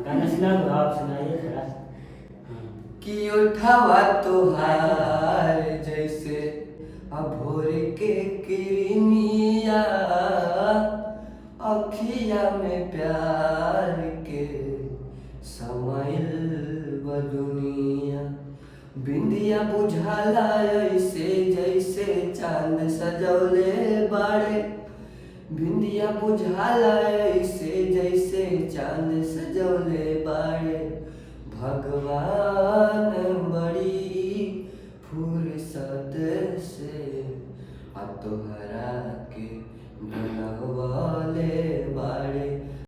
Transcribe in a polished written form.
गाना सुना दो, आप सुनाइए थोड़ा। हाँ। कि उठावा तोहार जैसे अभोर के किरनिया, अखिया में प्यार के समाइल बा दुनिया। बिंदिया बुझाला ऐसे जैसे चांद सजौले बाड़े, बिंदिया बुझाला ऐसे जैसे चांद सजौले बाड़े। भगवान